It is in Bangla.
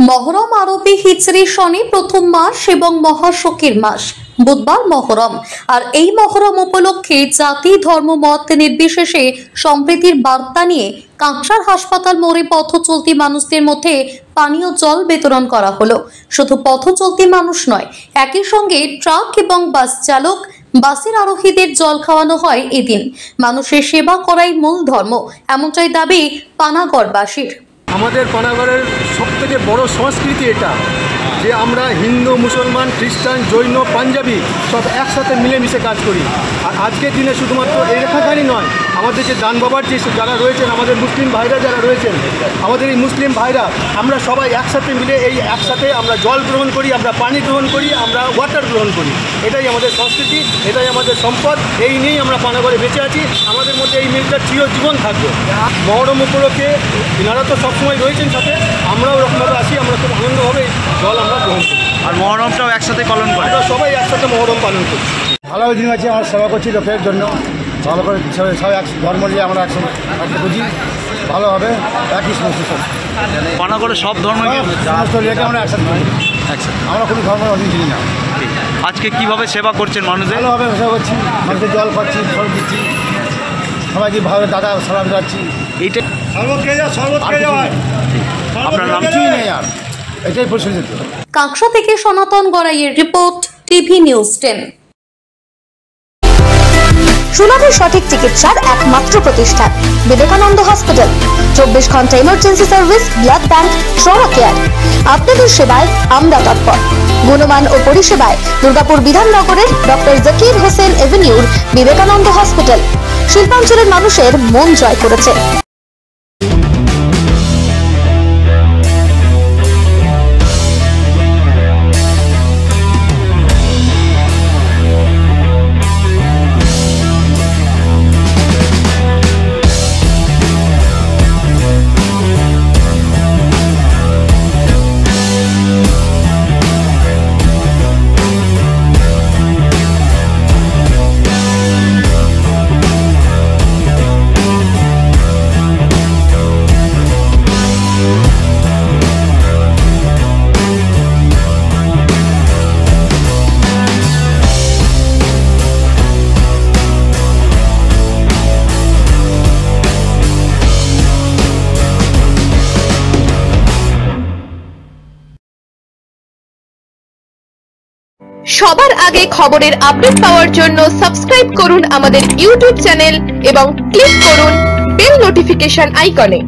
মহরম আরবি হিজরি সনে প্রথম মাস এবং মহাশোকের মাস। বুধবার মহরম, আর এই মহরম উপলক্ষে জাতি ধর্ম মত নির্বিশেষে সম্প্রীতির বার্তা নিয়ে কাঁকসার হাসপাতাল মোড়ে পথ চলতি মানুষদের মধ্যে পানীয় জল বিতরণ করা হলো। শুধু পথ চলতি মানুষ নয়, একই সঙ্গে ট্রাক এবং বাস চালক, বাসের আরোহীদের জল খাওয়ানো হয়। এদিন মানুষের সেবা করাই মূল ধর্ম, এমনটাই দাবি পানাগড়বাসীর। আমাদের পানাগড়ের সবথেকে বড় সংস্কৃতি এটা, যে আমরা হিন্দু, মুসলমান, খ্রিস্টান, জৈন, পাঞ্জাবি সব একসাথে মিলেমিশে কাজ করি। আর আজকের দিনে শুধুমাত্র এই রেখাখানি নয়, আমাদের যে দান বাবার যে যারা রয়েছেন, আমাদের মুসলিম ভাইরা যারা রয়েছেন, আমাদের এই মুসলিম ভাইরা, আমরা সবাই একসাথে মিলে এই একসাথে আমরা জল গ্রহণ করি, আমরা পানি গ্রহণ করি, আমরা ওয়াটার গ্রহণ করি। এটাই আমাদের সংস্কৃতি, এটাই আমাদের সম্পদ। এই নিয়েই আমরা পানাগড়ে বেঁচে আছি। আমাদের মধ্যে এই মিলটা চিরজীবন থাকবে। মহরম উপলক্ষে এনারা তো সবসময় রয়েছেন সাথে, আমরাও ওরকমভাবে আসি। আমরা খুব আনন্দভাবে জল আমরা গ্রহণ করি। আর মহরমটাও একসাথে পালন করি, আমরা সবাই একসাথে মহরম পালন করি। ভালো দিন আছে, আমরা সেবা করছি লোকের জন্য, ভালো করে সবাই এক ধর্ম নিয়ে আমরা একসঙ্গে বুঝি, ভালো হবে। একই সমস্ত সব পানাগড়ে সব ধর্মকে সমস্ত রেখে আমরা একসাথে করি, আমরা কোনো ধর্মের অধীন চিনি না। আজকে কিভাবে সেবা করছেন মানুষের? ভালোভাবে সেবা করছি, মানুষের জল খাচ্ছি, ফল দিচ্ছি, সবাইকে ভালো দাদা সালাম যাচ্ছি। এইটা আপনার নাম কি নেই, আর এটাই প্রসিদ্ধ। কাঁকসা থেকে সনাতন গড়াইয়ের রিপোর্ট, টিভি নিউজ 10। সুলভে সঠিক চিকিৎসার একমাত্র প্রতিষ্ঠান বিবেকানন্দ হসপিটাল। 24 ঘন্টা emergency service, blood bank, trauma care. আপনাদের সেবায় আমরা তৎপর। গুণমান ও পরিষেবায় দুর্গাপুর বিধাননগরের ডক্টর জাকির হোসেন এভিনিউর বিবেকানন্দ হসপিটাল শিল্পাঞ্চলের মানুষের মন জয় করেছে। সবার আগে খবরের আপডেট পাওয়ার জন্য সাবস্ক্রাইব করুন আমাদের ইউটিউব চ্যানেল এবং ক্লিক করুন বেল নোটিফিকেশন আইকনে।